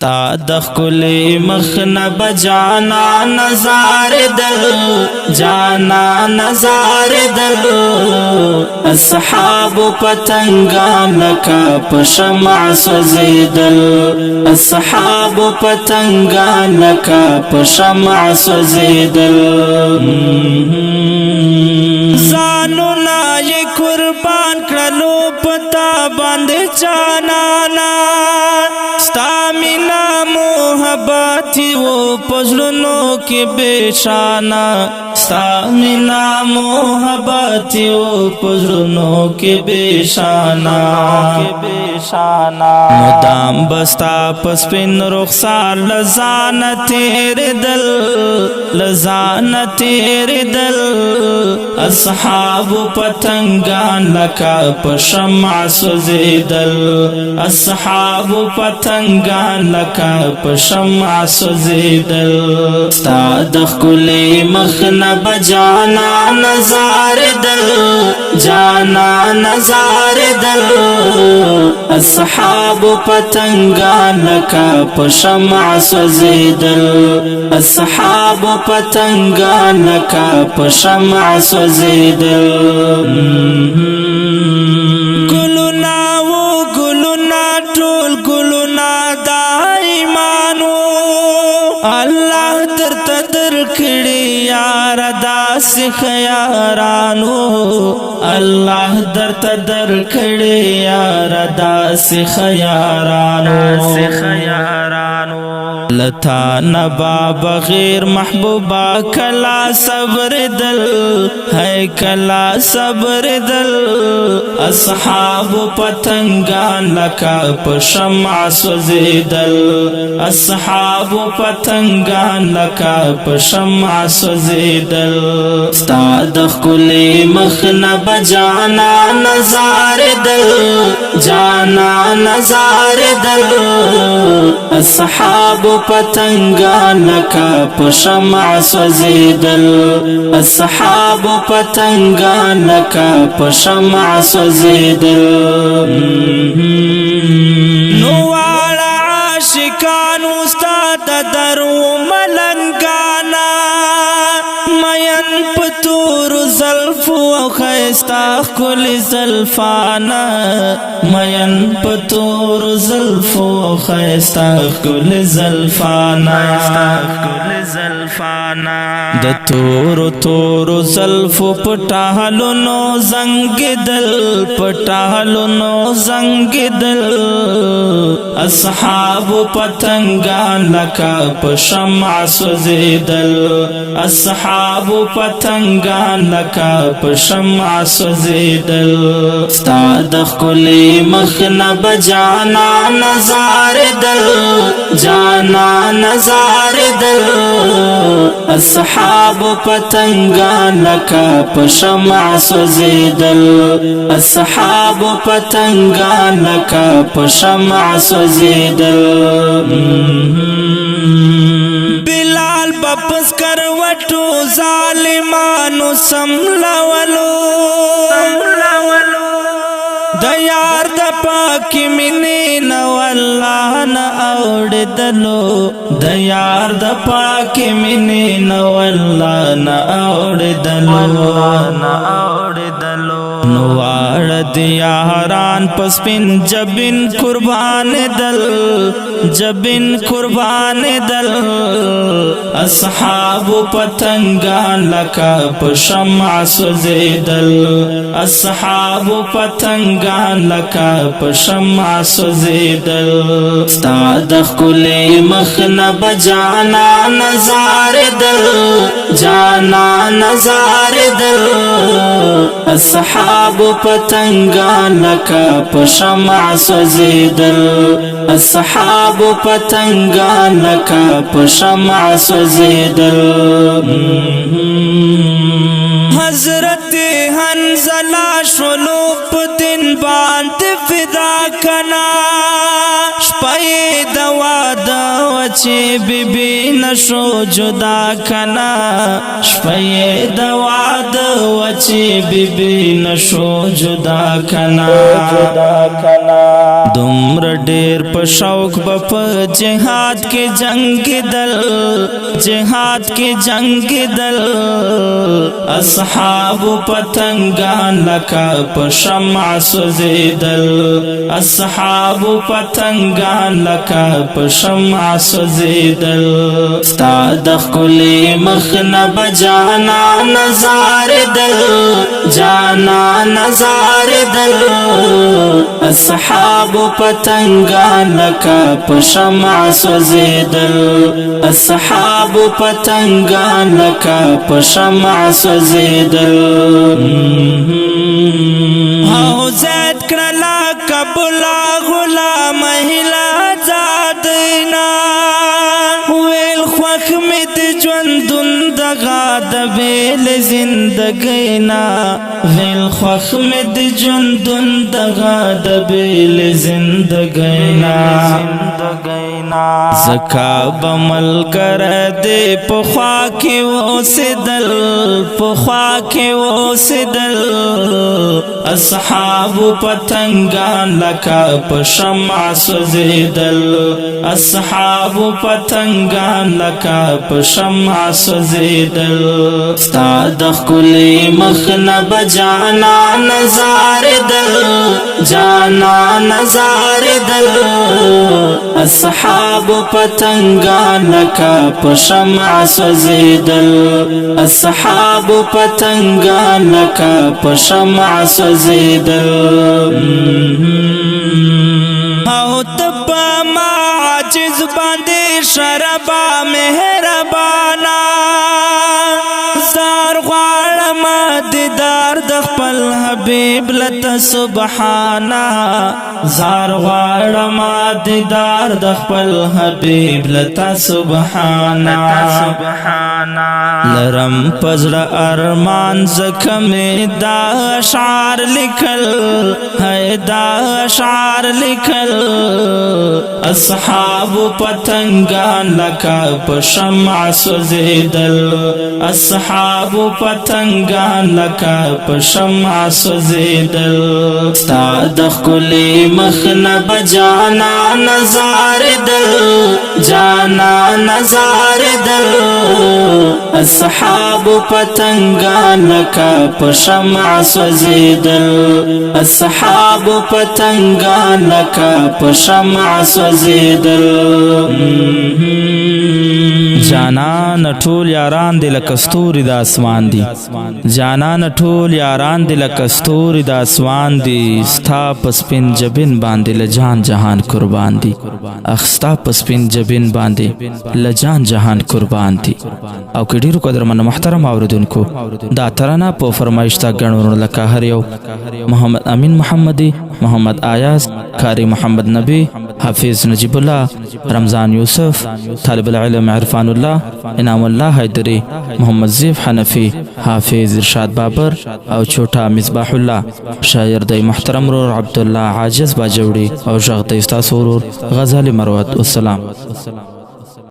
ستا دخلی مخنب جانا نظار دل جانا نظار دل اصحاب پتنگان لکا پشمع سوزیدل اصحاب پتنگان لکا پشمع سوزیدل زانو نای قربان کرلو پتا باند جانانا ستا مینا محبتی و پزلونو کی بیشانا ستا مینا محبتی و پزلونو کی بیشانا مدام بستا پسپن رخسار لزان تیر دل لزان تیر دل اصحاب پتنگان لکا پشمع سوزیدل اصحاب پتنگان لکا پشمع سوزیدل ستا دخلی مخنب جانا نظار دل جانا نظار دل اصحاب پتنگان لکا پشمع سوزیدل اصحاب پتنگان لکا پشمع سوزیدل گلونا و گلونا ټول گلونا دا ایمانو الله درته درکړي یار داس خیارانو الله درته درکړي یار داس خیارانو لتا نبا بغیر محبوبا کلا صبر دل ہے کلا صبر دل اصحاب پتنگان لکا پشمع سوزیدل اصحاب پتنگان لکا پشمع سوزیدل ستا دخلی مخنب جانا نظار دل جانا نظار دل اصحاب پتنگان لکا پشمع سوزیدل اصحاب پتنگان لکا پشمع سوزیدل نوارا عاشقانو ستا درو ملنگانا مین پتور زلفو خیستا کل زلفانا مین پتور زلفو خیستا کل زلفانا د تورو تورو زلفو پټالو نو زنگ دل پټالو نو زنگ دل اصحاب پتنگان لکا پشمع سوزیدل اصحاب پتنگان لکا پشمع سوزیدل ستا دخلی مخنب جانا نظار دل جانا نظار دل اصحاب پتنگان لکا پشمع سوزیدل اصحاب پتنگان لکا پشمع سوزیدل بلال بپس کروٹو ظالمانو سملولو د یار د پاکی منی نو الله نه اوړدلو د یار د پاکی منی نو الله نه اوړدلو نو واړه د یاران پسپن جبین قربان دل جبین قربان دل اصحاب پتنگان لکا پشمع سوزیدل اصحاب پتنگان لکا پشمع سوزیدل ستا دخلی مخنب جانا نظار دل جانا نظار دل اصحاب پتنگان لکا پشمع سوزیدل اصحاب پتنگان لکا پشمع سوزیدل حضرت حنزلہ شلو پتن باند فدا کنا شپای دوا دا چې بیبی نشو جدا کنا شپه د واده و چې بیبی نشو جدا کنا دومره ډیر په شوق په جهاد کې جنگ دل جهاد کې جنگ دل اصحاب پتنګان لکه په شمع سوزیدل اصحاب پتنګان لکه په شمع سوزیدل ستا د ښکلي مخ نه به جانا نظارېدل جانا نظارېدل اصحاب پتنګان لکه په شمع سوزیدل اصحاب پتنګان لکه په شمع سوزیدل او زید کړلا کبلا غلام هلا زادینا ویل خوښ مې د ژوندون دغه د بیل زندګینا ویل خوښ مې د ژوندون دغه د بیل زندګینا زکا بملګری دی پخوا کې اوسېدل پخوا کې اوسېدل اصحاب پتنګان لکه په شمع سوزیدل اصحاب پتنګان لکه په شمع سوزیدل ستا د ښکلي مخ نه به جانا نظارېدل جانا نظارېدل اصحاب پتنګان لکه په شمع سوزیدل اصحاب پتنګان لکه په شمع سوزیدل او تبا ما عاجز باندې شربا مهربانا زار غواړم دیدار د خپل حبیب لته سبحانا زار غواړم دیدار د خپل حبیب لته سبحانا لرم پزړه ارمان زکه مې دا اشعار لیکل ہے دا اشعار لیکل اصحاب پتنګان لکه په شمع سوزیدل اصحاب پتنګان لکه په شمع سوزیدل ستا د ښکلي مخ نه به جانا نظارېدل جانا نظارېدل اصحاب پتنګان لکه په شمع سوزیدل اصحاب پتنګان لکه په شمع سوزیدل جانان ټول یاران دي لکه ستوري د اسمان دي جانان ټول یاران دي لکه ستوري د اسمان دي ستا په سپین جبین باندې له جان جهان قربان دي اخ ستا په سپین جبین باندې له جان جهان قربان دي او که ډیرو قدرمن محترم اوریدونکو دا ترانه په فرمایش تا ګڼو لکه هر یو محمد امین محمدی محمد آیاز کاری محمد نبی حافظ نجیب الله رمضان یوسف طالب العلم عرفان الله انعام الله حیدری محمد زیف حنفی حافظ ارشاد بابر او چھوٹا مصباح الله شاعر دی محترم رور عبدالله عاجز باجوڑی او شغط استاس ورور غزالی مروت والسلام